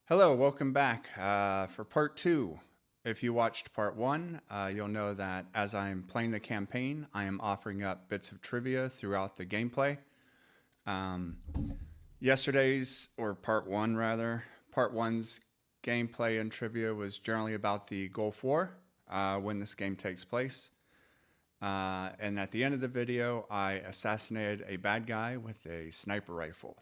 Hello, welcome back for part two. If you watched part one, you'll know that as I'm playing the campaign, I am offering up bits of trivia throughout the gameplay. Yesterday's, or part one rather, part one's gameplay and trivia was generally about the Gulf War, when this game takes place. And at the end of the video, I assassinated a bad guy with a sniper rifle.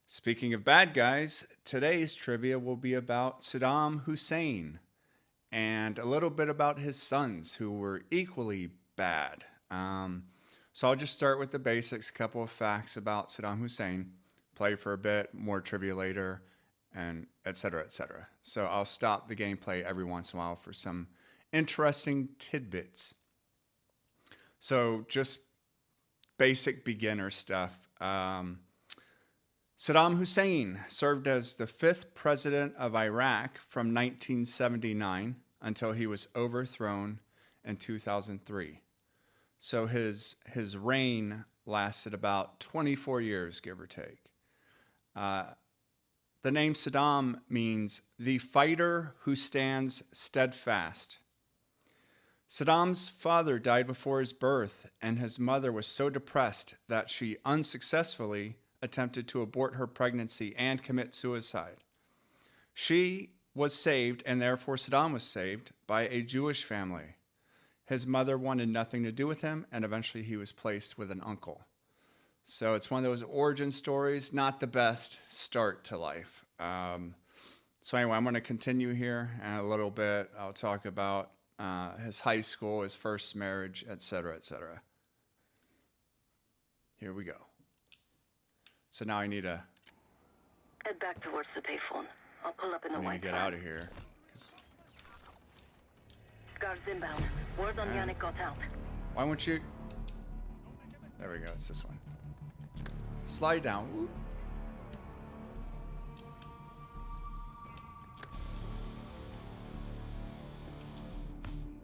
Speaking of bad guys, today's trivia will be about Saddam Hussein and a little bit about his sons who were equally bad. So I'll just start with the basics, a couple of facts about Saddam Hussein, play for a bit, more trivia later, and etc., etc. So I'll stop the gameplay every once in a while for some interesting tidbits. So just basic beginner stuff. Saddam Hussein served as the 5th president of Iraq from 1979 until he was overthrown in 2003. So his reign lasted about 24 years, give or take. The name Saddam means the fighter who stands steadfast. Saddam's father died before his birth, and his mother was so depressed that she unsuccessfully attempted to abort her pregnancy and commit suicide. She was saved, and therefore Saddam was saved, by a Jewish family. His mother wanted nothing to do with him, and eventually he was placed with an uncle. So it's one of those origin stories, not the best start to life. So anyway, I'm going to continue here, and a little bit I'll talk about his high school, his first marriage, etc., etc. Here we go. So now I need to head back towards the payphone. I'll pull up in the white get out of here. Guards inbound. Word on Yannick got out. Why won't you? There we go. It's this one. Slide down. Whoop.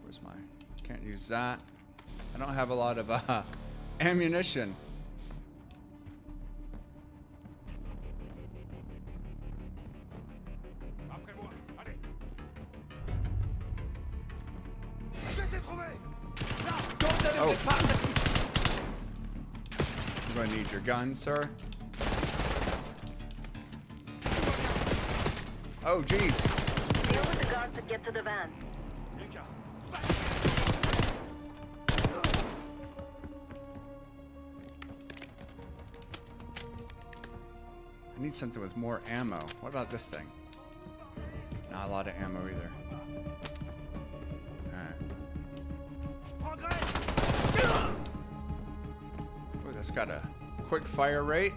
Where's my? Can't use that. I don't have a lot of ammunition. Oh. I'm gonna need your gun, sir. Oh, jeez. Deal with the guards to get to the van. I need something with more ammo. What about this thing? Not a lot of ammo either. It's got a quick fire rate.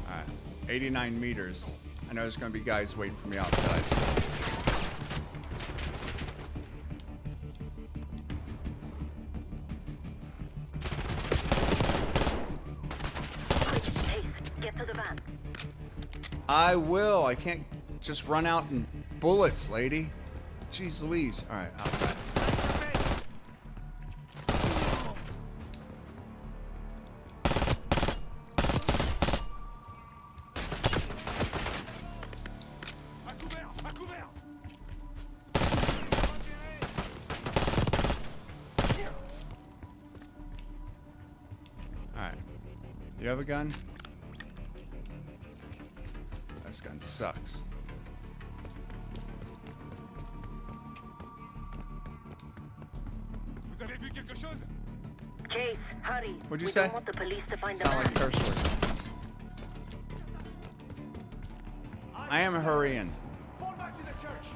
Alright, 89 meters. I know there's going to be guys waiting for me outside. Hey, get to the van. I will. I can't just run out in bullets, lady. Jeez Louise. Alright, outside. You have a gun? This gun sucks. Vous avez vu quelque chose? Chase, hurry. What'd you we say? Don't want the police to find the Sound van. like curse words. I am hurrying. Fall back to the church.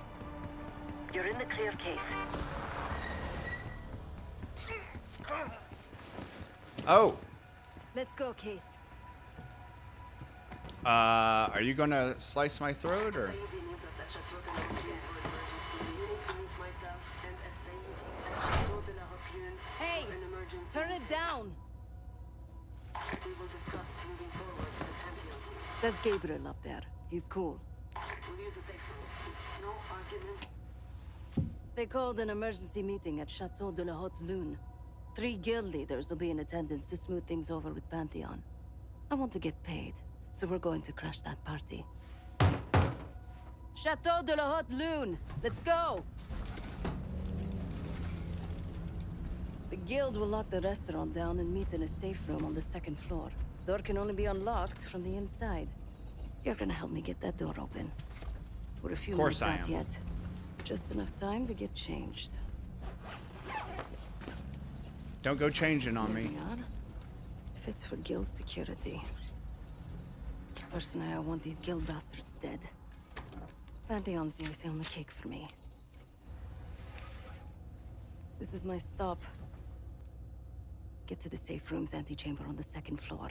You're in the clear, Case. Oh. Let's go, Case. Are you gonna slice my throat or? Hey, turn it down. That's Gabriel up there. He's cool. They called an emergency meeting at Chateau de la Haute Lune. 3 guild leaders will be in attendance to smooth things over with Pantheon. I want to get paid. So we're going to crash that party. Chateau de la Haute Lune! Let's go! The guild will lock the restaurant down and meet in a safe room on the second floor. Door can only be unlocked from the inside. You're gonna help me get that door open. We're a few minutes out yet. Just enough time to get changed. Don't go changing on me. There we are. Fits for guild security. Personally, I want these guild bastards dead. Pantheon's the icing on the cake for me. This is my stop. Get to the safe room's antechamber on the second floor.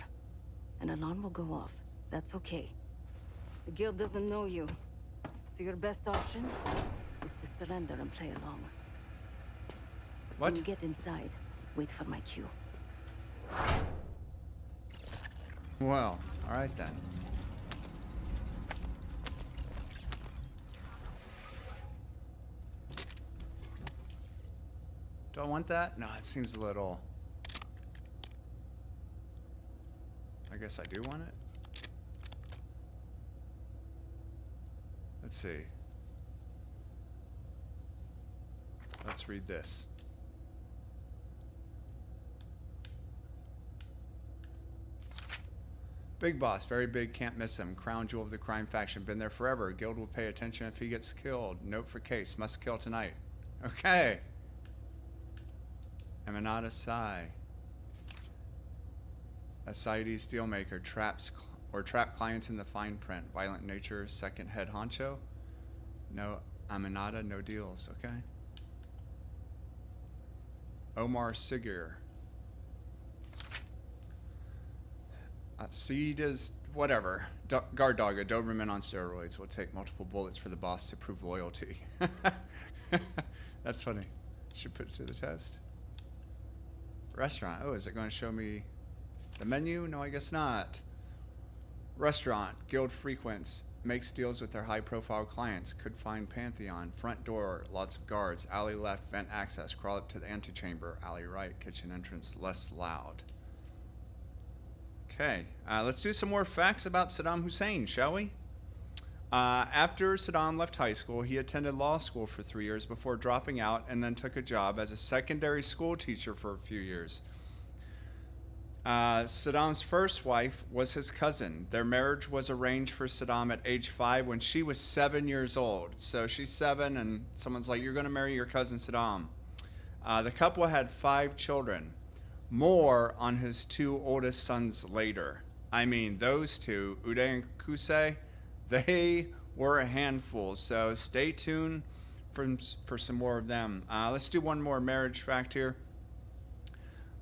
An alarm will go off. That's okay. The guild doesn't know you. So your best option is to surrender and play along. What? When you get inside, wait for my cue. Well, alright then. Do I want that? No, it seems a little... I guess I do want it. Let's see. Let's read this. Big boss, very big, can't miss him. Crown jewel of the crime faction, been there forever. Guild will pay attention if he gets killed. Note for case, must kill tonight. Okay. Emanata Sai. Ascites Steelmaker, trap clients in the fine print. Violent nature, second head honcho. No Aminata, no deals, okay. Omar Sigir. Seed is whatever. Guard dog, a Doberman on steroids, will take multiple bullets for the boss to prove loyalty. That's funny. Should put it to the test. Restaurant. Oh, is it going to show me the menu? No, I guess not. Restaurant. Guild frequents. Makes deals with their high-profile clients. Could find Pantheon. Front door. Lots of guards. Alley left. Vent access. Crawl up to the antechamber. Alley right. Kitchen entrance. Less loud. Okay. Let's do some more facts about Saddam Hussein, shall we? After Saddam left high school, he attended law school for 3 years before dropping out and then took a job as a secondary school teacher for a few years. Saddam's first wife was his cousin. Their marriage was arranged for Saddam at age 5 when she was 7 years old. So she's 7 and someone's like, you're going to marry your cousin Saddam. The couple had 5 children. More on his 2 oldest sons later. I mean, those two, Uday and Kusei, they were a handful. So stay tuned for some more of them. Let's do one more marriage fact here.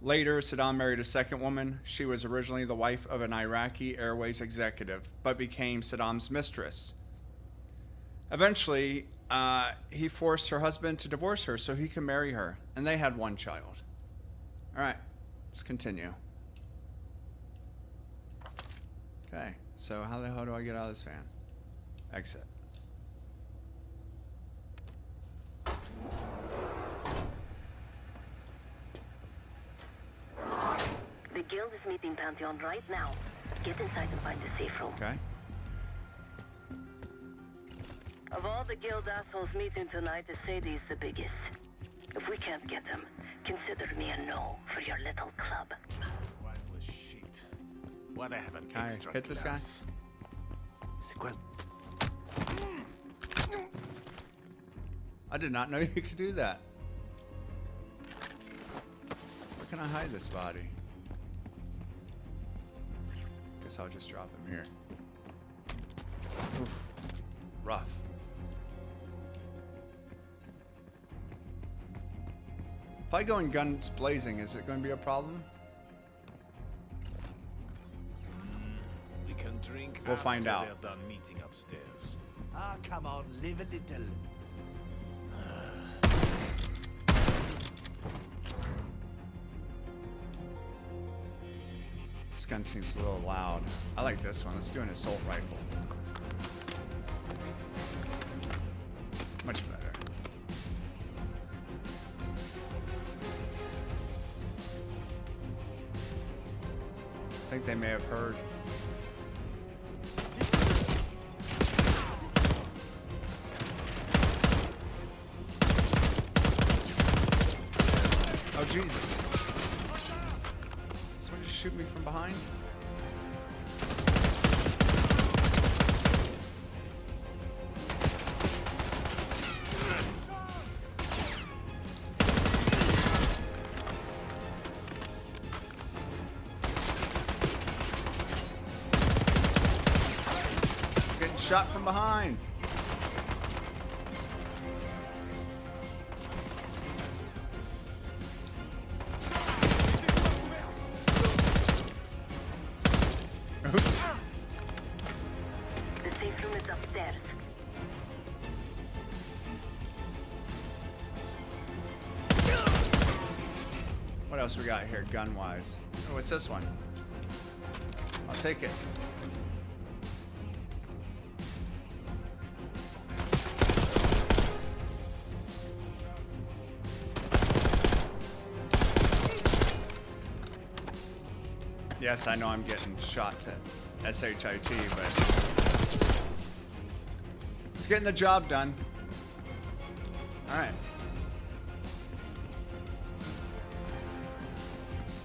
Later, Saddam married a second woman. She was originally the wife of an Iraqi Airways executive, but became Saddam's mistress. Eventually, he forced her husband to divorce her so he could marry her, and they had 1 child. All right, let's continue. Okay, so how the hell do I get out of this van? Exit. The guild is meeting Pantheon right now. Get inside and find the safe room. Okay. Of all the guild assholes meeting tonight, Sadie's the biggest. If we can't get them, consider me a no for your little club. Worthless shit. What I have an Can I extra hit this guy? class. C'est quoi? I did not know you could do that. Where can I hide this body? Guess I'll just drop him here. Oof. Rough. If I go in guns blazing, is it going to be a problem? We can drink We'll find after out. they're done meeting upstairs. Ah, come on, live a little. This gun seems a little loud. I like this one. Let's do an assault rifle. Much better. I think they may have heard. Jesus. Someone just shoot me from behind? Getting shot from behind. The safe room is upstairs. What else we got here, gun-wise? Oh, what's this one? I'll take it. Yes, I know I'm getting shot to SHIT, but it's getting the job done. All right.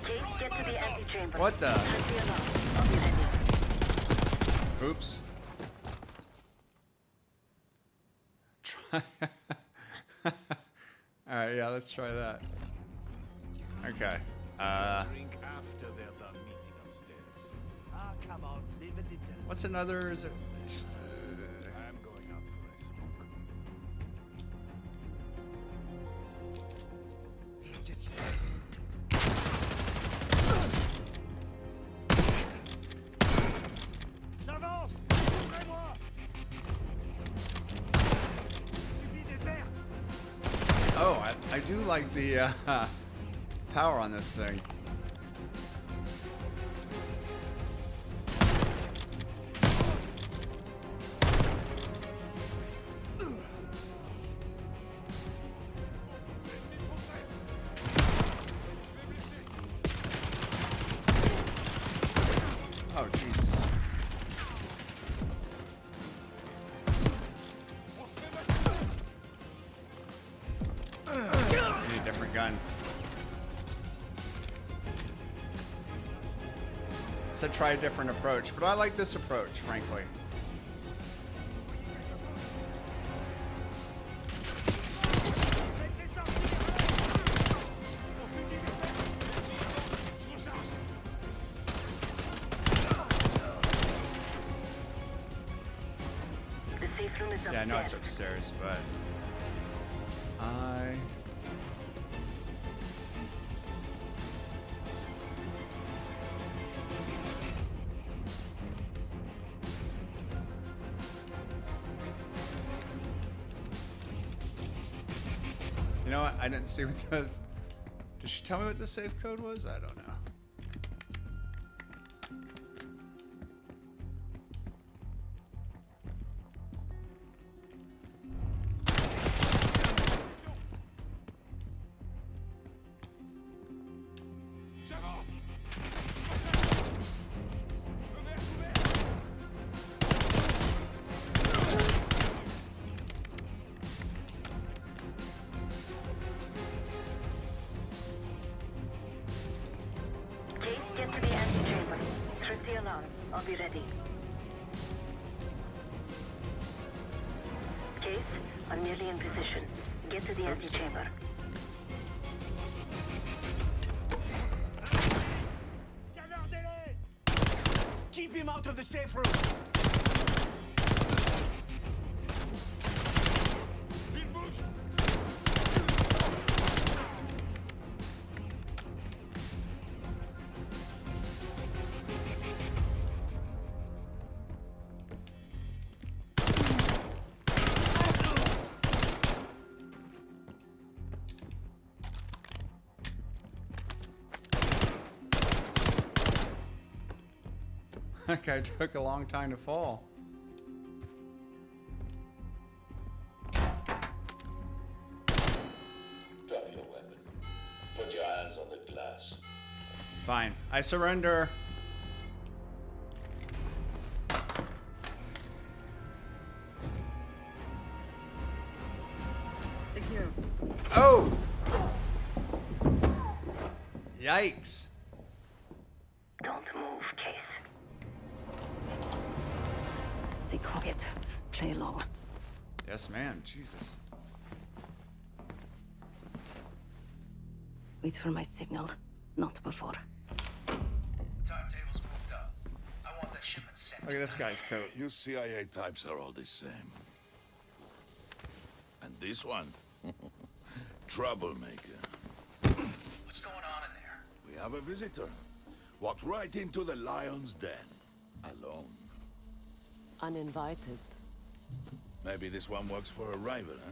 Kate, get to the antechamber. What the? Set the alarm. I'll be ready. Oops. Try. All right, yeah, let's try that. Okay. Drink after they're done meeting upstairs. Ah, come on, live a little. What's another? Is it? I'm going out for a smoke. J'avance! Ouvrez-moi! Suffit des pertes! Oh, I do like the power on this thing. Oh, jeez. I need a different gun. So try a different approach, but I like this approach, frankly. The safe room is upstairs. Yeah, I know it's upstairs, but you know what? I didn't see what the. Did she tell me what the safe code was? I don't know. Kate, get to the antechamber. Trip the alarm. I'll be ready. Case, I'm nearly in position. Get to the antechamber. Gardez-les! Keep him out of the safe room! Une bouche! That guy took a long time to fall. Drop your weapon. Put your hands on the glass. Fine. I surrender. Oh! Yikes. Don't move, Case. Stay quiet. Play along. Yes, ma'am. Jesus. Wait for my signal. Not before. Timetable's moved up. I want that shipment sent. Look at this guy's coat. You CIA types are all the same. And this one? Troublemaker. What's going on in there? We have a visitor. Walked right into the lion's den. Alone. Uninvited. Maybe this one works for a rival, huh?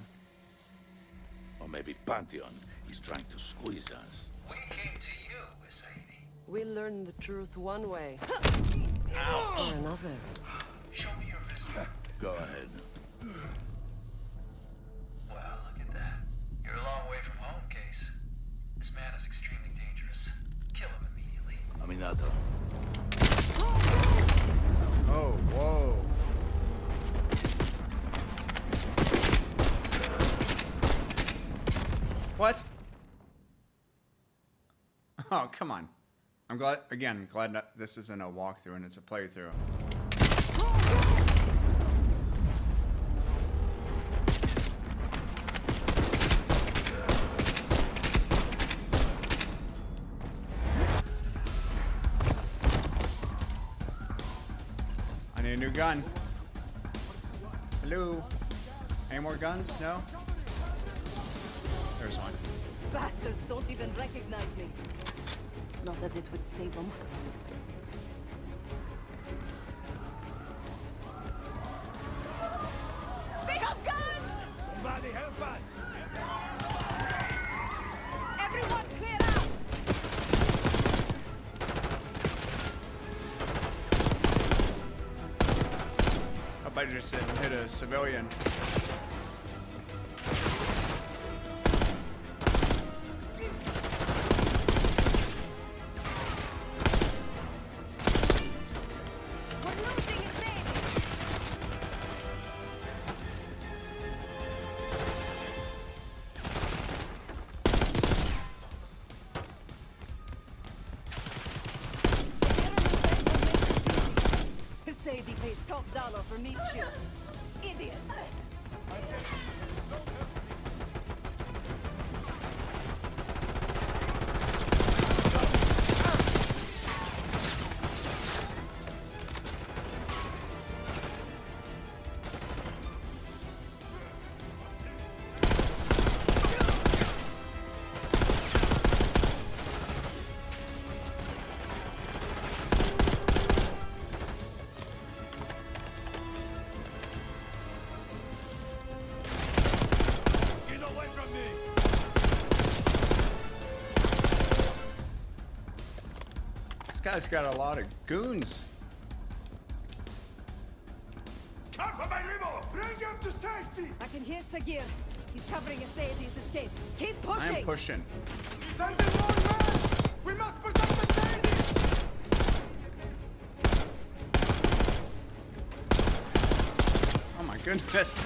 Or maybe Pantheon is trying to squeeze us. We came to you, Sadie. We learn the truth one way. Or another. Show me your visitor. Go ahead. Well, look at that. You're a long way from home, Case. This man is extremely dangerous. Kill him immediately. Aminata. Oh, whoa. What? Oh, come on. I'm glad that this isn't a walkthrough and it's a playthrough. I need a new gun. Hello? Any more guns? No? There's one. Bastards don't even recognize me. Not that it would save them. They have guns! Somebody help us! Everyone clear out! Hope I just didn't hit a civilian. We're losing a thing! Sadie pays top dollar for meat shields. Idiots! Get away from me! This guy's got a lot of goons. Come for my limo! Bring him to safety! I can hear Sagir. He's covering Sadie's escape. Keep I pushing! am pushing. Send in more men! We must protect the lady! Oh my goodness.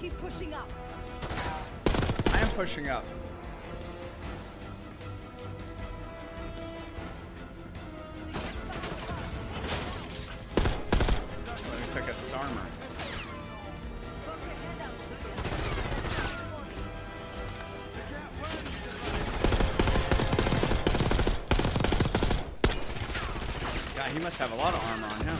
Keep pushing up. I am pushing up. Let me pick up this armor. God, he must have a lot of armor on him.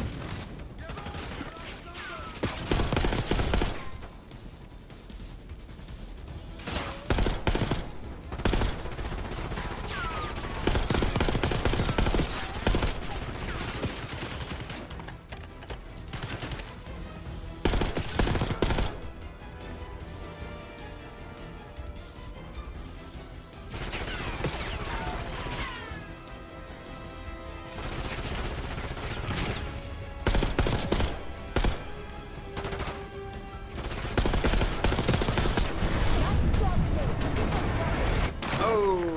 Oh!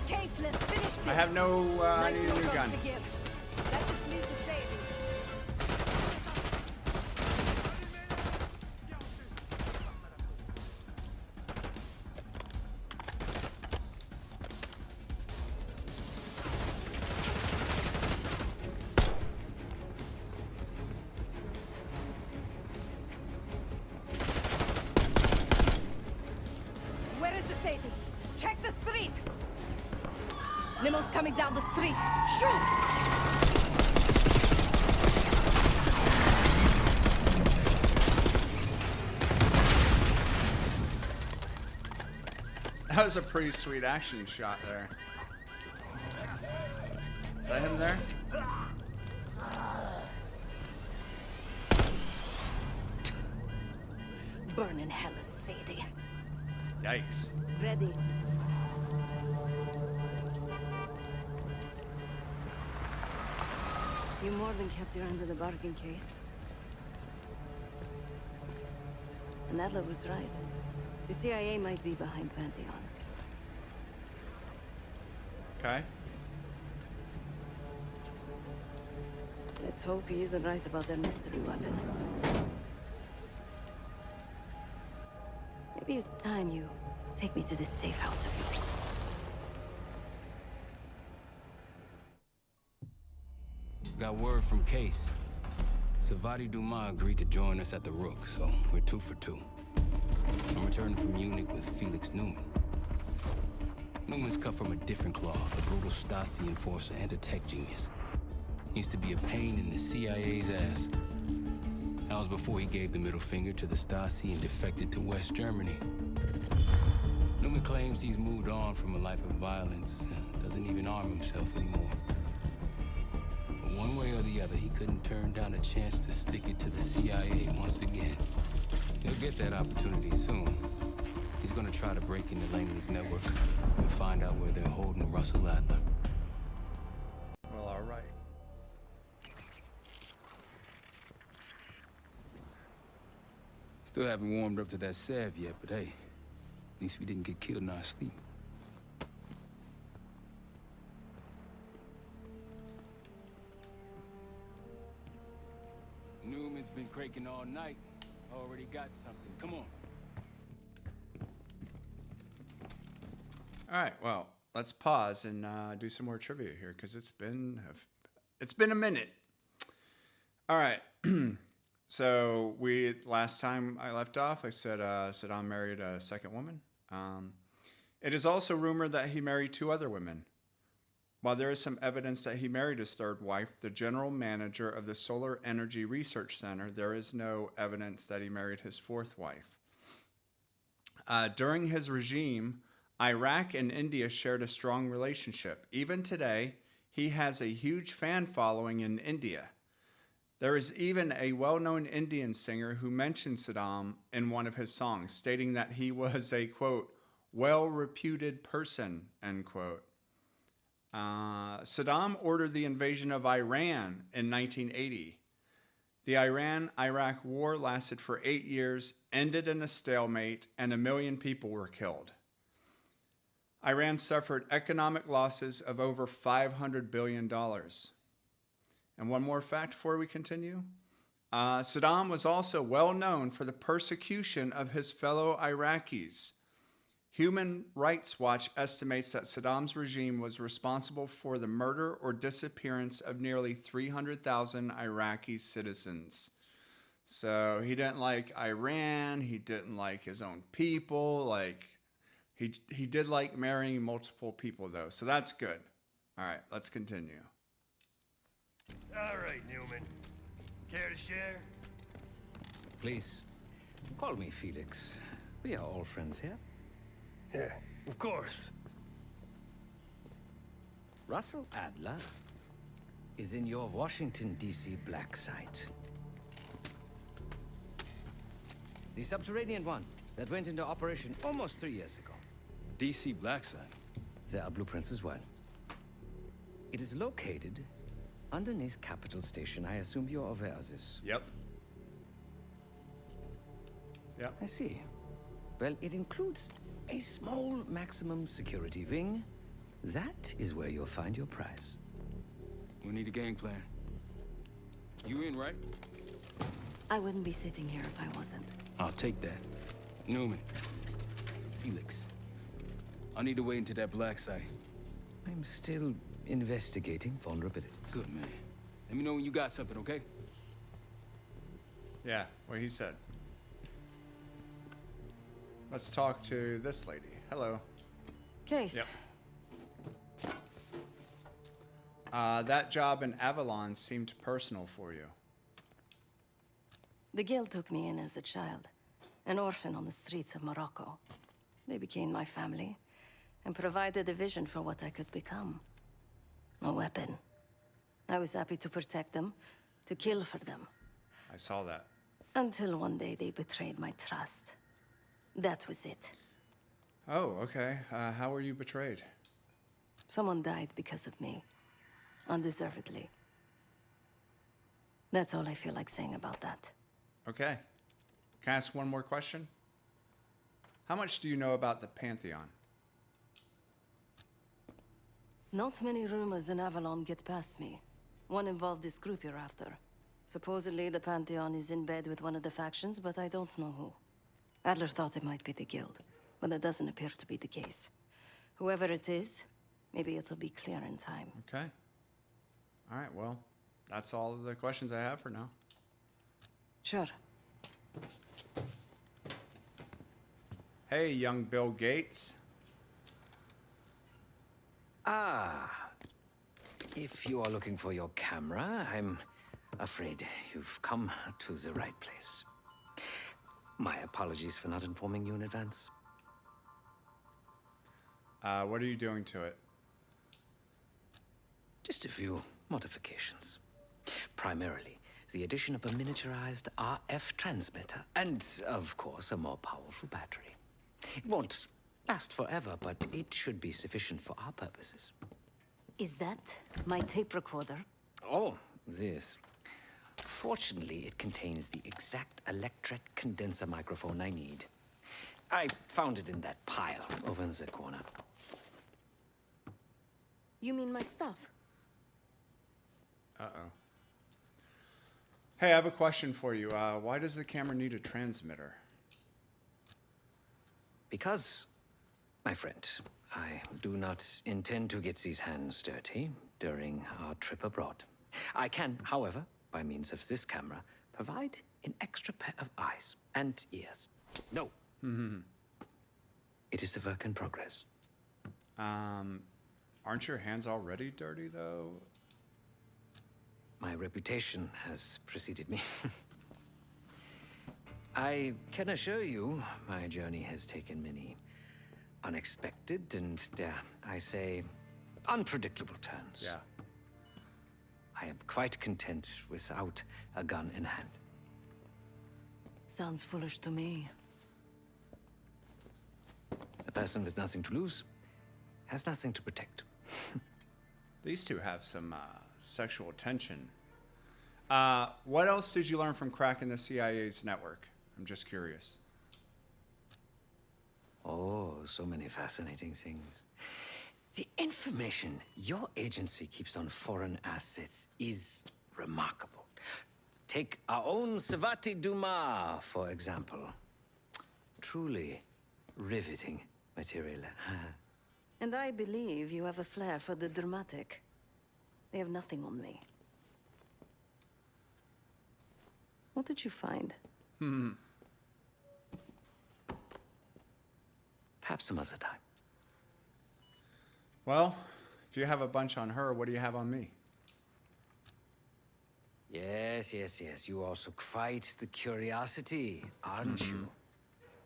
Case, let's finish this. I have no, I Nice need a new work, gun. Sagir. That just leaves the Sadie. to Sadie. Check the street. Limo's coming down the street. Shoot! That was a pretty sweet action shot there. Is that him there? Burn in hell, Sadie. Yikes. Ready. You more than kept your end of the bargain, Case. And Adler was right. The CIA might be behind Pantheon. Okay. Let's hope he isn't right about their mystery weapon. Maybe it's time you take me to this safe house of yours. Got word from Case. Savati Dumas agreed to join us at the Rook, so we're 2 for 2. I'm returning from Munich with Felix Newman. Newman's cut from a different cloth, a brutal Stasi enforcer and a tech genius. He used to be a pain in the CIA's ass. That was before he gave the middle finger to the Stasi and defected to West Germany. Newman claims he's moved on from a life of violence and doesn't even arm himself anymore. But one way or the other, he couldn't turn down a chance to stick it to the CIA once again. He'll get that opportunity soon. He's gonna try to break into Langley's network and find out where they're holding Russell Adler. Well, all right. Still haven't warmed up to that salve yet, but hey, at least we didn't get killed in our sleep. Newman's been cranking all night. Already got something. Come on. All right. Well, let's pause and do some more trivia here because it's been a minute. All right. So last time I left off, I said Saddam married a second woman. It is also rumored that he married 2 other women. While there is some evidence that he married his third wife, the general manager of the Solar Energy Research Center, there is no evidence that he married his 4th wife. During his regime, Iraq and India shared a strong relationship. Even today, he has a huge fan following in India. There is even a well-known Indian singer who mentioned Saddam in one of his songs, stating that he was a, quote, well-reputed person, end quote. Saddam ordered the invasion of Iran in 1980. The Iran-Iraq war lasted for 8 years, ended in a stalemate, and 1 million people were killed. Iran suffered economic losses of over $500 billion. And one more fact before we continue. Saddam was also well known for the persecution of his fellow Iraqis. Human Rights Watch estimates that Saddam's regime was responsible for the murder or disappearance of nearly 300,000 Iraqi citizens. So he didn't like Iran, he didn't like his own people, he did like marrying multiple people though, so that's good. All right, let's continue. All right, Newman. Care to share? Please, call me Felix. We are all friends here. Yeah, of course. Russell Adler is in your Washington, D.C. black site. The subterranean one that went into operation almost 3 years ago. DC Black Site. There are blueprints as well. It is located underneath Capital Station. I assume you're aware of this. Yep. Yep. I see. Well, it includes a small maximum security wing. That is where you'll find your prize. We need a game plan. You in, right? I wouldn't be sitting here if I wasn't. I'll take that. Newman. Felix. I need to wait into that black site. I'm still investigating vulnerabilities. Good, man. Let me know when you got something, okay? Yeah, what he said. Let's talk to this lady. Hello. Case. Yep. That job in Avalon seemed personal for you. The guild took me in as a child, an orphan on the streets of Morocco. They became my family and provided a vision for what I could become. A weapon. I was happy to protect them, to kill for them. I saw that. Until one day they betrayed my trust. That was it. Oh, okay. How were you betrayed? Someone died because of me. Undeservedly. That's all I feel like saying about that. Okay. Can I ask one more question? How much do you know about the Pantheon? Not many rumors in Avalon get past me. One involved this group you're after. Supposedly, the Pantheon is in bed with one of the factions, but I don't know who. Adler thought it might be the Guild, but that doesn't appear to be the case. Whoever it is, maybe it'll be clear in time. Okay. All right, well, that's all of the questions I have for now. Sure. Hey, young Bill Gates. Ah. If you are looking for your camera, I'm afraid you've come to the right place. My apologies for not informing you in advance. What are you doing to it? Just a few modifications. Primarily, the addition of a miniaturized RF transmitter, and, of course, a more powerful battery. It won't last forever, but it should be sufficient for our purposes. Is that my tape recorder? Oh, this. Fortunately, it contains the exact electret condenser microphone I need. I found it in that pile over in the corner. You mean my stuff? Uh-oh. Hey, I have a question for you. Why does the camera need a transmitter? Because, my friend, I do not intend to get these hands dirty during our trip abroad. I can, however, by means of this camera, provide an extra pair of eyes and ears. No. It is a work in progress. Aren't your hands already dirty, though? My reputation has preceded me. I can assure you, my journey has taken many unexpected and, dare I say, unpredictable turns. Yeah. I am quite content without a gun in hand. Sounds foolish to me. A person with nothing to lose has nothing to protect. These two have some sexual tension. What else did you learn from cracking the CIA's network? I'm just curious. Oh, so many fascinating things. The information your agency keeps on foreign assets is remarkable. Take our own Savati Dumas, for example. Truly riveting material. And I believe you have a flair for the dramatic. They have nothing on me. What did you find? Perhaps some other time. Well, if you have a bunch on her, what do you have on me? Yes. You also quite the curiosity, aren't you?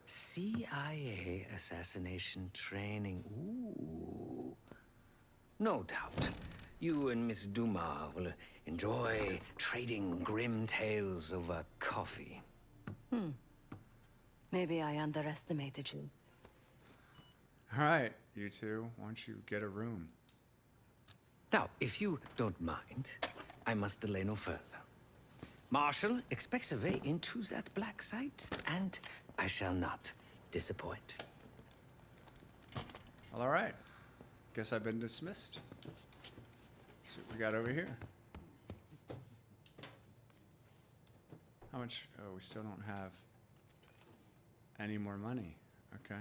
CIA assassination training. Ooh. No doubt. You and Miss Dumas will enjoy trading grim tales over coffee. Maybe I underestimated you. All right, you two, why don't you get a room? Now, if you don't mind, I must delay no further. Marshall expects a way into that black site, and I shall not disappoint. Well, all right. Guess I've been dismissed. See what we got over here. How much? Oh, we still don't have any more money. Okay.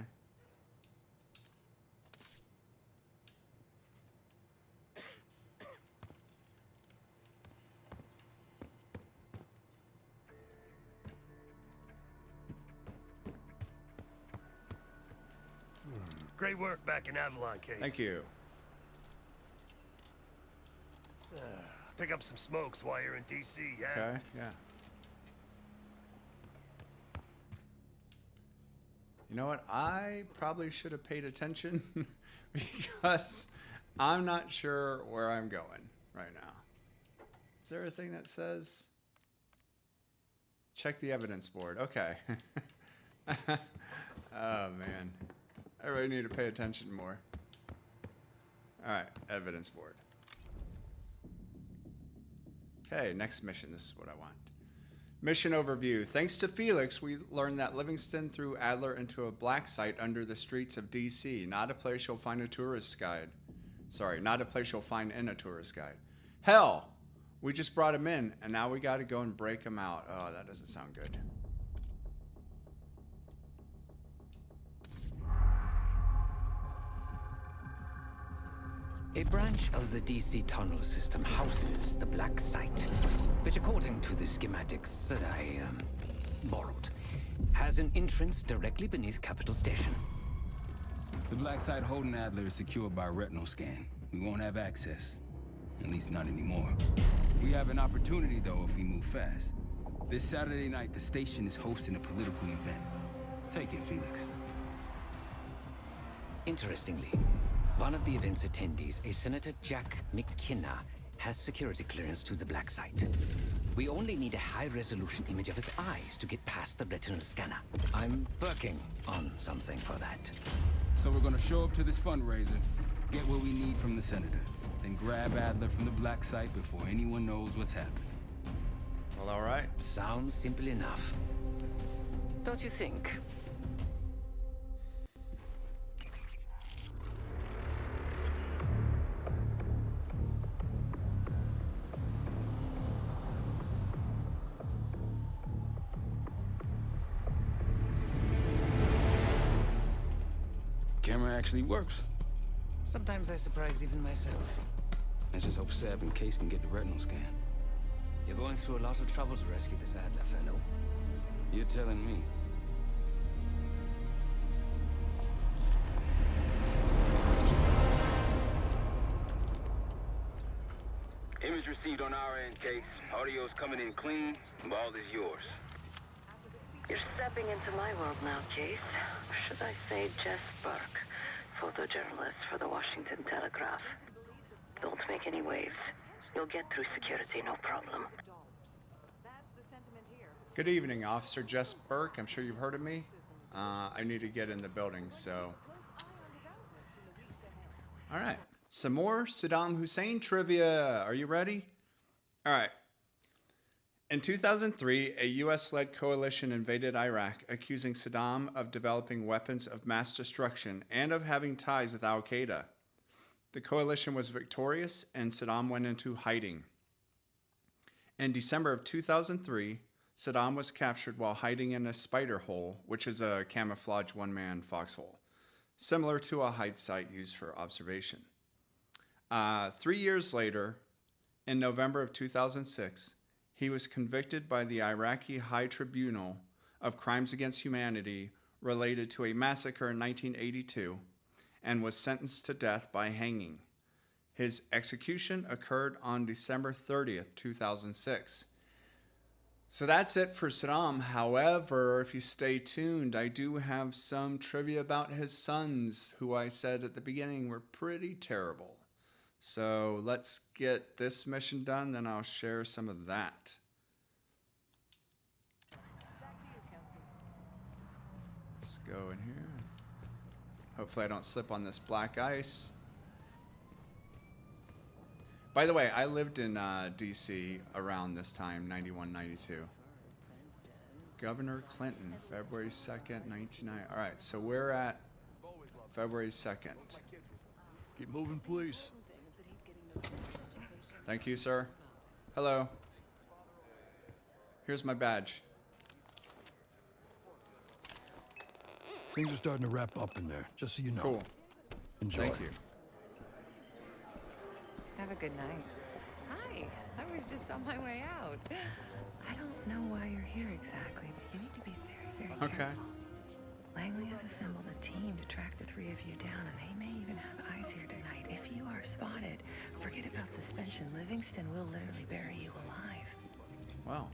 Great work back in Avalon, Case. Thank you. Pick up some smokes while you're in DC, yeah? Okay, yeah. You know what? I probably should have paid attention because I'm not sure where I'm going right now. Is there a thing that says check the evidence board? Okay. Oh man. I really need to pay attention more. All right, evidence board. Okay, next mission. This is what I want. Mission overview. Thanks to Felix, we learned that Livingston threw Adler into a black site under the streets of DC. Not a place you'll find a tourist guide. Sorry, not a place you'll find in a tourist guide. Hell, we just brought him in, and now we got to go and break him out. Oh, that doesn't sound good. A branch of the DC tunnel system houses the black site, which according to the schematics that I borrowed, has an entrance directly beneath Capital Station. The black site holding Adler is secured by a retinal scan. We won't have access. At least not anymore. We have an opportunity, though, if we move fast. This Saturday night, the station is hosting a political event. Take it, Felix. Interestingly, one of the event's attendees, a Senator Jack McKenna, has security clearance to the black site. We only need a high-resolution image of his eyes to get past the retinal scanner. I'm working on something for that. So we're gonna show up to this fundraiser, get what we need from the senator, then grab Adler from the black site before anyone knows what's happening. Well, all right. Sounds simple enough. Don't you think? Camera actually works. Sometimes I surprise even myself. Let's just hope Seb and Case can get the retinal scan. You're going through a lot of trouble to rescue this Adler fellow. You're telling me. Image received on our end, Case. Audio's coming in clean. Ball is yours. You're stepping into my world now, Case. Or should I say Jess Burke, photojournalist for the Washington Telegraph. Don't make any waves. You'll get through security, no problem. Good evening, Officer Jess Burke. I'm sure you've heard of me. I need to get in the building, so... All right. Some more Saddam Hussein trivia. Are you ready? All right. In 2003, a U.S.-led coalition invaded Iraq, accusing Saddam of developing weapons of mass destruction and of having ties with al-Qaeda. The coalition was victorious, and Saddam went into hiding. In December of 2003, Saddam was captured while hiding in a spider hole, which is a camouflage one-man foxhole, similar to a hide site used for observation. 3 years later, in November of 2006, he was convicted by the Iraqi High Tribunal of crimes against humanity related to a massacre in 1982 and was sentenced to death by hanging. His execution occurred on December 30th, 2006. So that's it for Saddam. However, if you stay tuned, I do have some trivia about his sons, who I said at the beginning were pretty terrible. So let's get this mission done, then I'll share some of that. Let's go in here. Hopefully I don't slip on this black ice. By the way, I lived in D.C. around this time, 91, 92. Governor Clinton, February 2nd, 1990. All right, so we're at February 2nd. Keep moving, please. Thank you, sir. Hello. Here's my badge. Things are starting to wrap up in there, just so you know. Cool. Enjoy. Thank you. Have a good night. Hi, I was just on my way out. I don't know why you're here exactly, but you need to be very, very careful. Langley has assembled a team to track the three of you down, and they may even have eyes here tonight. If you are spotted, forget about suspension. Livingston will literally bury you alive. Wow.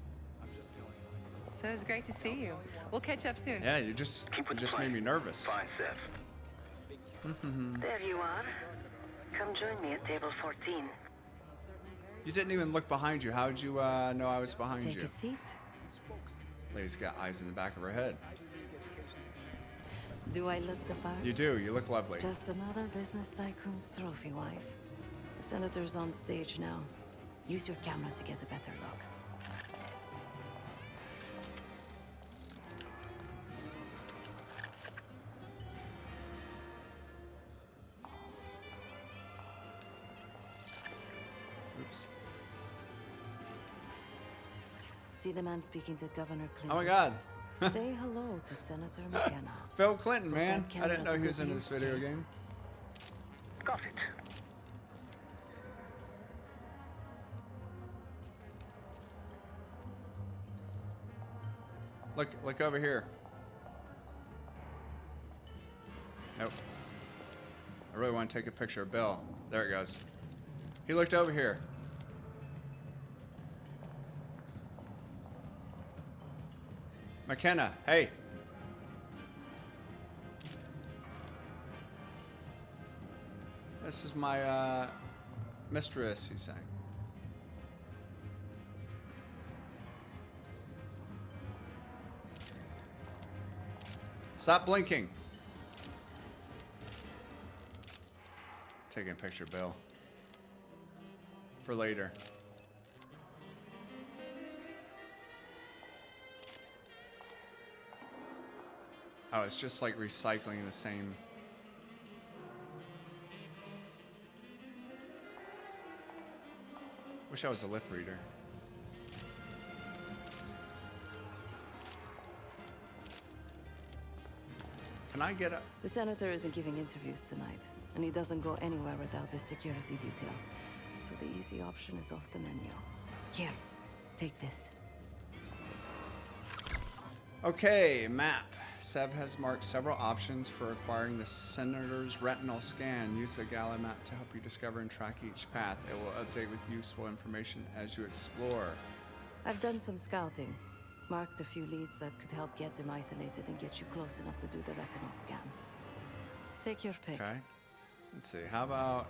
So it's great to see you. We'll catch up soon. Yeah, you just made me nervous. Fine, Seth. There you are. Come join me at table 14. You didn't even look behind you. How'd you know I was behind you? Take a seat. Lady's got eyes in the back of her head. Do I look the part? You do. You look lovely. Just another business tycoon's trophy wife. The senator's on stage now. Use your camera to get a better look. Oops. See the man speaking to Governor Clinton? Oh my God. Say hello to Senator McKenna. Bill Clinton, man. that I didn't know camera he to was into good this video use, game. Got it. Look over here. Nope. I really want to take a picture of Bill. There it goes. He looked over here. McKenna, hey. This is my mistress, he's saying. Stop blinking. Taking a picture of Bill. For later. Oh, it's just like recycling the same. Wish I was a lip reader. Can I get a... The senator isn't giving interviews tonight, and he doesn't go anywhere without his security detail. So the easy option is off the menu. Here, take this. Okay, map. Sev has marked several options for acquiring the senator's retinal scan. Use the gala map to help you discover and track each path. It will update with useful information as you explore. I've done some scouting. Marked a few leads that could help get him isolated and get you close enough to do the retinal scan. Take your pick. Okay. Let's see. How about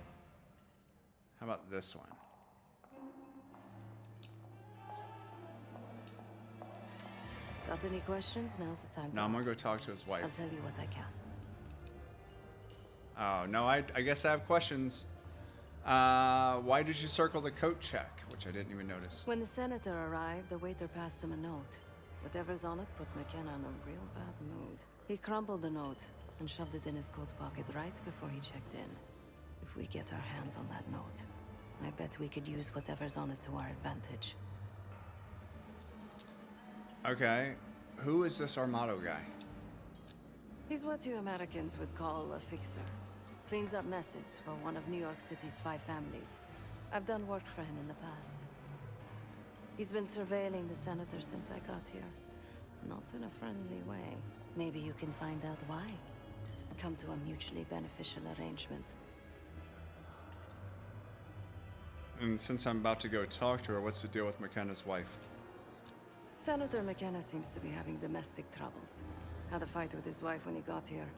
this one? Got any questions? Now's the time to No, I'm gonna go ask. talk to his wife. I'll tell you what I can. Oh, no, I guess I have questions. Why did you circle the coat check? Which I didn't even notice. When the senator arrived, the waiter passed him a note. Whatever's on it put McKenna in a real bad mood. He crumpled the note and shoved it in his coat pocket right before he checked in. If we get our hands on that note, I bet we could use whatever's on it to our advantage. Okay. Who is this Armato guy? He's what you Americans would call a fixer. Cleans up messes for one of New York City's 5 families. I've done work for him in the past. He's been surveilling the senator since I got here. Not in a friendly way. Maybe you can find out why. Come to a mutually beneficial arrangement. And since I'm about to go talk to her, what's the deal with McKenna's wife? Senator McKenna seems to be having domestic troubles. Had a fight with his wife when he got here.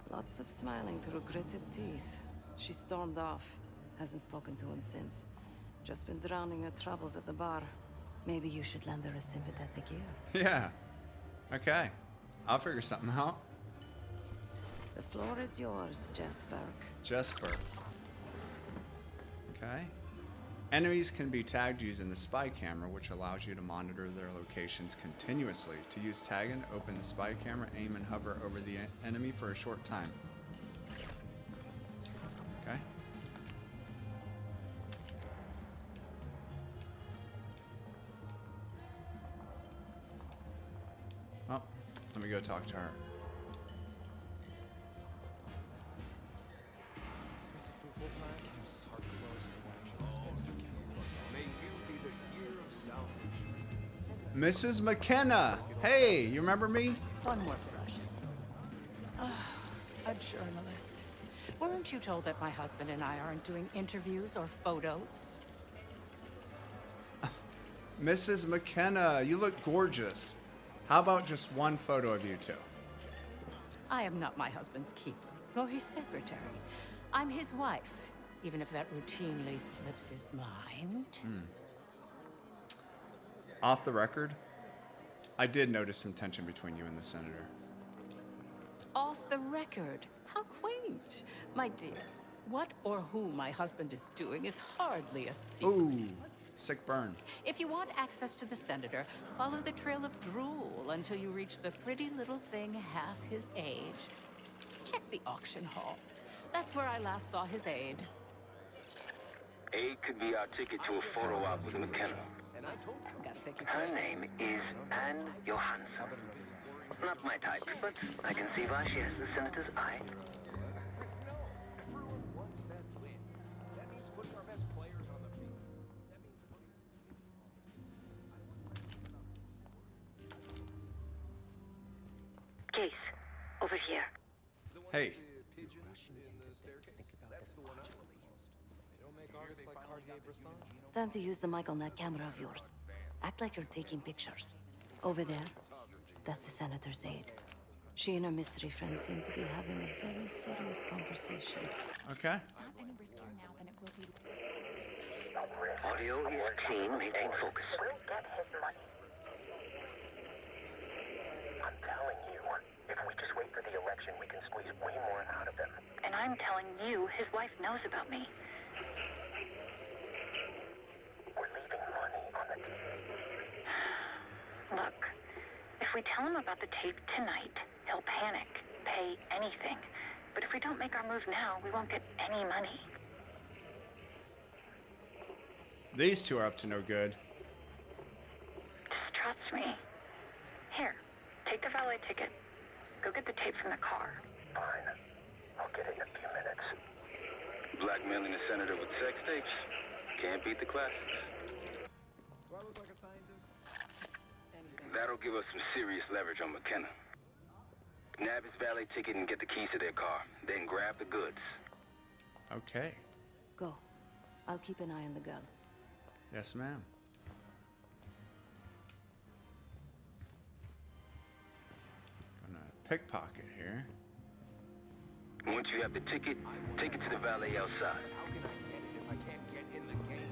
Lots of smiling through gritted teeth. She stormed off. Hasn't spoken to him since. Just been drowning her troubles at the bar. Maybe you should lend her a sympathetic ear. Yeah. Okay. I'll figure something out. The floor is yours, Jesper. Jesper. Okay. Enemies can be tagged using the spy camera, which allows you to monitor their locations continuously. To use tagging, open the spy camera, aim and hover over the enemy for a short time. Okay. Oh, let me go talk to her. Mrs. McKenna! Hey, you remember me? One more flush. journalist. Weren't you told that my husband and I aren't doing interviews or photos? Mrs. McKenna, you look gorgeous. How about just one photo of you two? I am not my husband's keeper, nor his secretary. I'm his wife, even if that routinely slips his mind. Off the record, I did notice some tension between you and the senator. Off the record? How quaint. My dear, what or who my husband is doing is hardly a secret. Ooh, sick burn. If you want access to the senator, follow the trail of drool until you reach the pretty little thing half his age. Check the auction hall. That's where I last saw his aide. Aid could be our ticket to a photo op with McKenna. Her name is Anne Johansson. Not my type, but I can see why she has the senator's eye. Case, over here. Hey. Time to use the mic on that camera of yours. Act like you're taking pictures. Over there, that's the senator's aide. She and her mystery friend seem to be having a very serious conversation. Okay. Audio is clean, maintain focus. I'm telling you, if we just wait for the election, we can squeeze way more out of them. And I'm telling you, his wife knows about me. We're leaving money on the table. Look, if we tell him about the tape tonight, he'll panic, pay anything. But if we don't make our move now, we won't get any money. These two are up to no good. Just trust me. Here, take the valet ticket. Go get the tape from the car. Fine. I'll get it in a few minutes. Blackmailing the senator with sex tapes. Can't beat the classics. Do I look like a scientist? That'll give us some serious leverage on McKenna. Nab his valet ticket and get the keys to their car. Then grab the goods. Okay. Go. I'll keep an eye on the girl. Yes, ma'am. Gonna pickpocket here. Once you have the ticket, take it to the valet outside. How can I get it if I can't get in the game?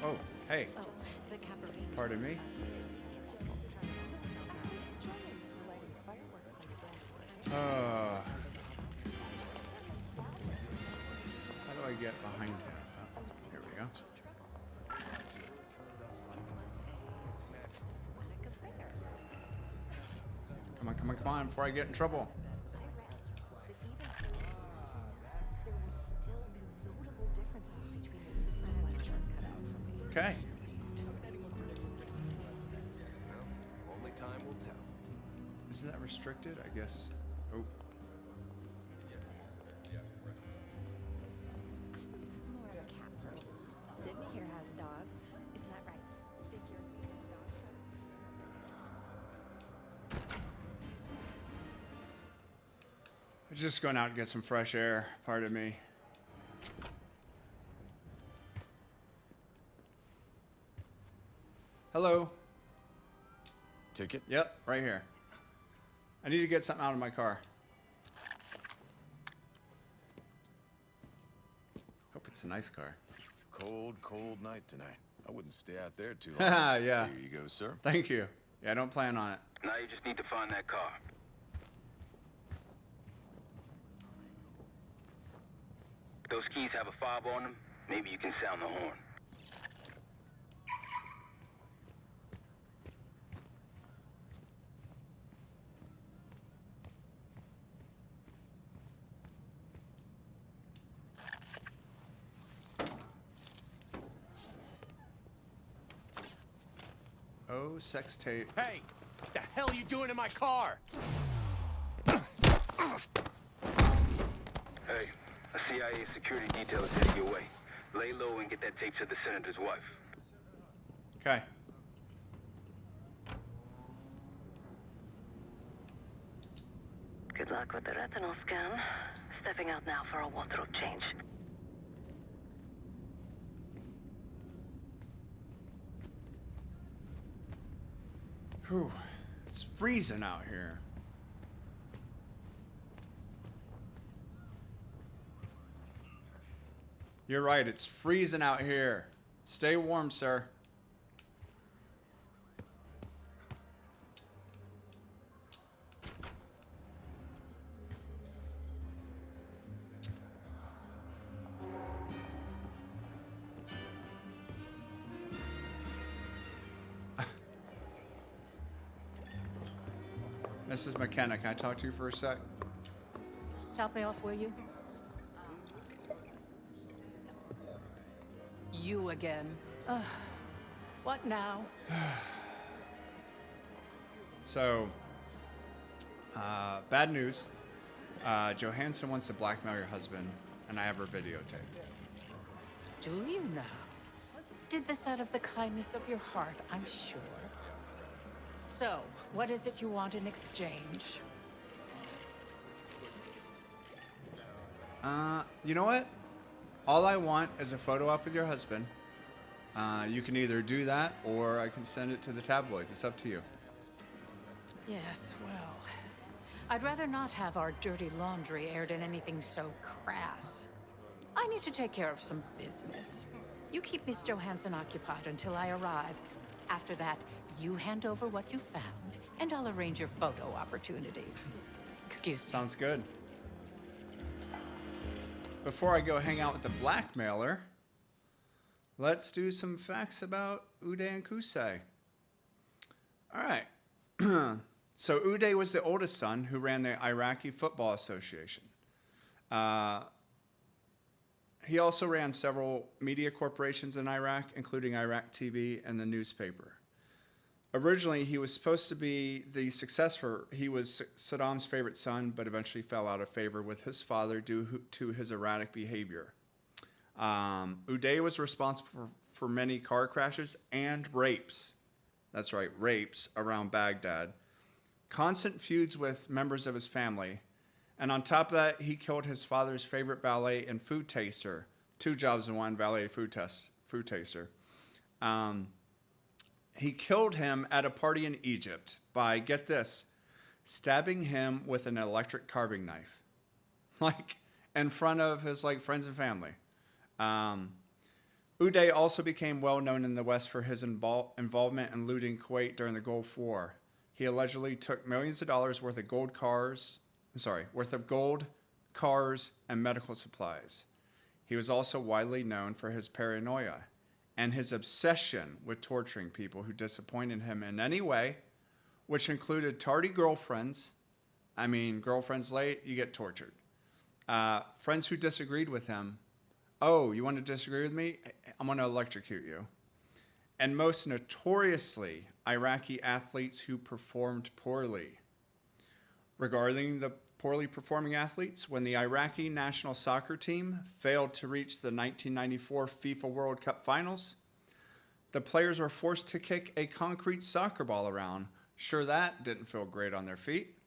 Oh, hey. Pardon me. How do I get behind him? Oh, here we go. Come on, come on, come on, before I get in trouble. Okay. Only time will tell. Isn't that restricted? I guess. Oh. More of a cat person. Sydney here has a dog. Isn't that right? I'm just going out to get some fresh air. Pardon me. Hello. Ticket? Yep, right here. I need to get something out of my car. Hope it's a nice car. Cold, cold night tonight. I wouldn't stay out there too long. Yeah. Here you go, sir. Thank you. Yeah, I don't plan on it. Now you just need to find that car. Those keys have a fob on them. Maybe you can sound the horn. Oh, sex tape. Hey, what the hell are you doing in my car? Hey, a CIA security detail is headed your way. Lay low and get that tape to the senator's wife. Okay. luck with the retinal scan. Stepping out now for a wardrobe change. Whew. It's freezing out here. You're right, it's freezing out here. Stay warm, sir. Mrs. McKenna, can I talk to you for a sec? Top me off, will you? You again. Ugh. What now? So, bad news. Johansson wants to blackmail your husband, and I have her videotape. Do you now? Did this out of the kindness of your heart, I'm sure. So, what is it you want in exchange? You know what? All I want is a photo op with your husband. You can either do that, or I can send it to the tabloids. It's up to you. Yes, well, I'd rather not have our dirty laundry aired in anything so crass. I need to take care of some business. You keep Miss Johansson occupied until I arrive. After that, you hand over what you found, and I'll arrange your photo opportunity. Excuse me. Sounds good. Before I go hang out with the blackmailer, let's do some facts about Uday and Qusay. All right. So Uday was the oldest son who ran the Iraqi Football Association. He also ran several media corporations in Iraq, including Iraq TV and the newspaper. Originally, he was supposed to be the successor. He was Saddam's favorite son, but eventually fell out of favor with his father due to his erratic behavior. Uday was responsible for many car crashes and rapes. That's right, rapes around Baghdad. Constant feuds with members of his family. And on top of that, he killed his father's favorite valet and food taster. 2 jobs in one, valet, food taster. He killed him at a party in Egypt by, get this, stabbing him with an electric carving knife. Like, in front of his, friends and family. Uday also became well known in the West for his involvement in looting Kuwait during the Gulf War. He allegedly took millions of dollars worth of gold, cars, and medical supplies. He was also widely known for his paranoia and his obsession with torturing people who disappointed him in any way, which included tardy girlfriends. I mean, girlfriends late, you get tortured. Friends who disagreed with him. Oh, you want to disagree with me? I'm going to electrocute you. And most notoriously, Iraqi athletes who performed poorly. Regarding the poorly performing athletes, when the Iraqi national soccer team failed to reach the 1994 FIFA World Cup finals, the players were forced to kick a concrete soccer ball around. Sure, that didn't feel great on their feet.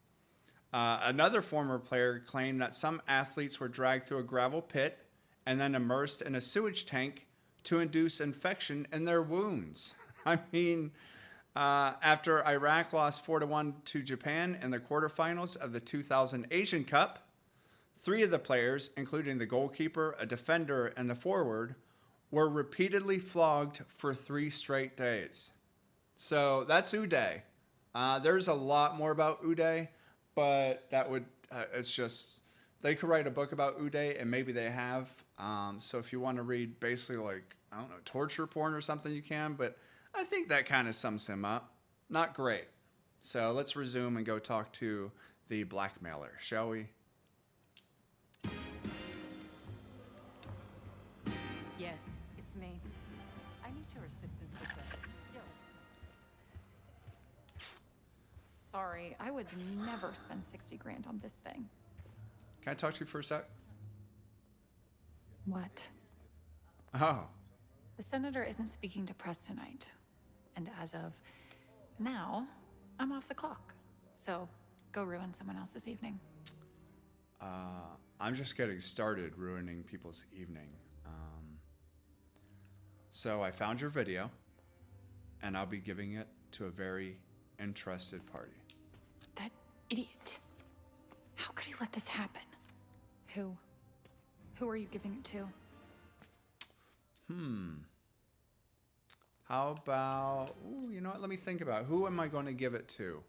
Another former player claimed that some athletes were dragged through a gravel pit and then immersed in a sewage tank to induce infection in their wounds. I mean, after Iraq lost 4-1 to Japan in the quarterfinals of the 2000 Asian Cup, 3 of the players, including the goalkeeper, a defender, and the forward, were repeatedly flogged for 3 straight days. So that's Uday. There's a lot more about Uday, but that would, it's just, they could write a book about Uday, and maybe they have. So if you want to read basically torture porn or something, you can, but I think that kind of sums him up. Not great. So let's resume and go talk to the blackmailer, shall we? Yes, it's me. I need your assistance with that. Sorry, I would never spend 60 grand on this thing. Can I talk to you for a sec? What? Oh. The senator isn't speaking to press tonight. And as of now, I'm off the clock. So go ruin someone else's evening. I'm just getting started ruining people's evening. So I found your video, and I'll be giving it to a very interested party. That idiot. How could he let this happen? Who? Who are you giving it to? How about... Ooh, you know what? Let me think about it. Who am I going to give it to?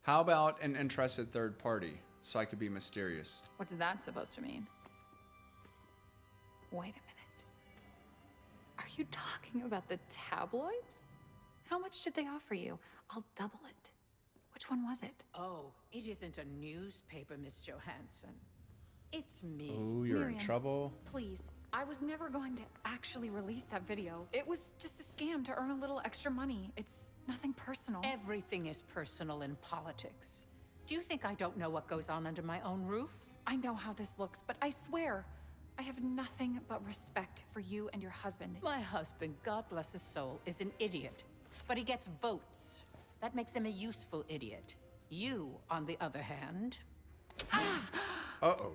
How about an interested third party, so I could be mysterious? What's that supposed to mean? Wait a minute. Are you talking about the tabloids? How much did they offer you? I'll double it. Which one was it? Oh, it isn't a newspaper, Miss Johansson. It's me. Ooh, you're in Miriam, trouble. Please. I was never going to actually release that video. It was just a scam to earn a little extra money. It's nothing personal. Everything is personal in politics. Do you think I don't know what goes on under my own roof? I know how this looks, but I swear, I have nothing but respect for you and your husband. My husband, God bless his soul, is an idiot. But he gets votes. That makes him a useful idiot. You, on the other hand... Uh-oh.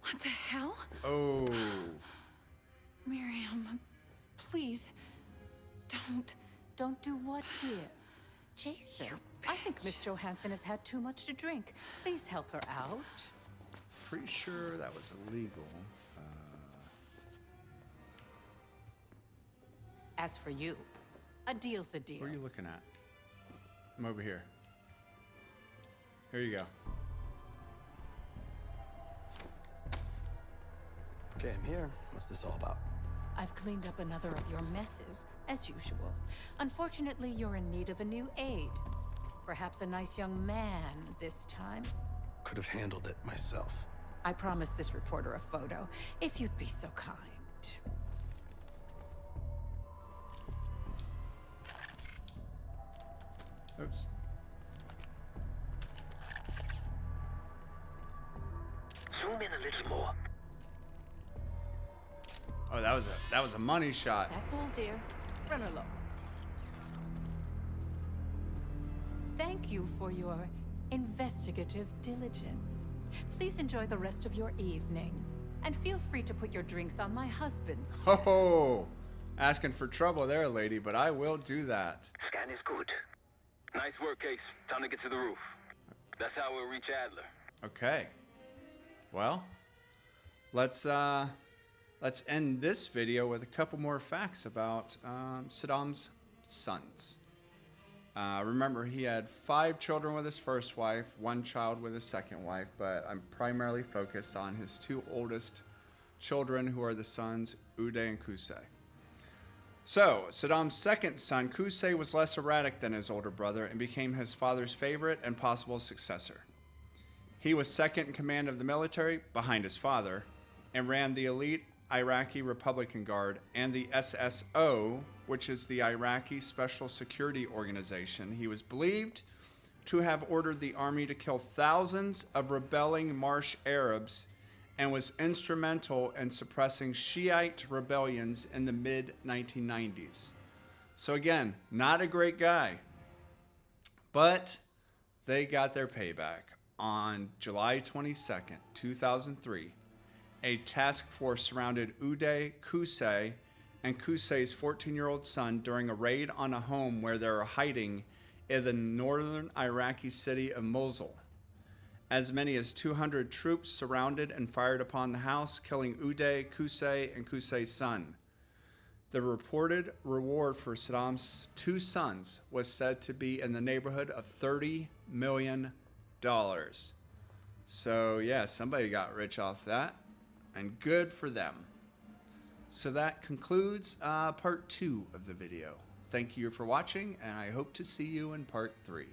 What the hell? Oh. Miriam, please, don't. Don't do what, dear? Jason, I think Miss Johansson has had too much to drink. Please help her out. Pretty sure that was illegal. As for you, a deal's a deal. Where are you looking at? I'm over here. Here you go. Okay, I'm here. What's this all about? I've cleaned up another of your messes, as usual. Unfortunately, you're in need of a new aide. Perhaps a nice young man this time. Could have handled it myself. I promised this reporter a photo, if you'd be so kind. Oops. Zoom in a little more. Oh, that was a money shot. That's all, dear. Run along. Thank you for your investigative diligence. Please enjoy the rest of your evening. And feel free to put your drinks on my husband's tab. Oh, asking for trouble there, lady, but I will do that. Scan is good. Nice work, Case. Time to get to the roof. That's how we'll reach Adler. Okay. Well, let's end this video with a couple more facts about Saddam's sons. Remember, he had 5 children with his first wife, 1 child with his second wife, but I'm primarily focused on his 2 oldest children, who are the sons Uday and Qusay. So, Saddam's second son, Qusay, was less erratic than his older brother and became his father's favorite and possible successor. He was second in command of the military, behind his father, and ran the elite Iraqi Republican Guard and the SSO, which is the Iraqi Special Security Organization. He was believed to have ordered the army to kill thousands of rebelling Marsh Arabs and was instrumental in suppressing Shiite rebellions in the mid-1990s. So again, not a great guy, but they got their payback. On July 22nd, 2003, a task force surrounded Uday, Qusay, and Qusay's 14-year-old son during a raid on a home where they were hiding in the northern Iraqi city of Mosul. As many as 200 troops surrounded and fired upon the house, killing Uday, Qusay, and Qusay's son. The reported reward for Saddam's 2 sons was said to be in the neighborhood of $30 million. So yeah, somebody got rich off that, and good for them. So that concludes part 2 of the video. Thank you for watching, and I hope to see you in part 3.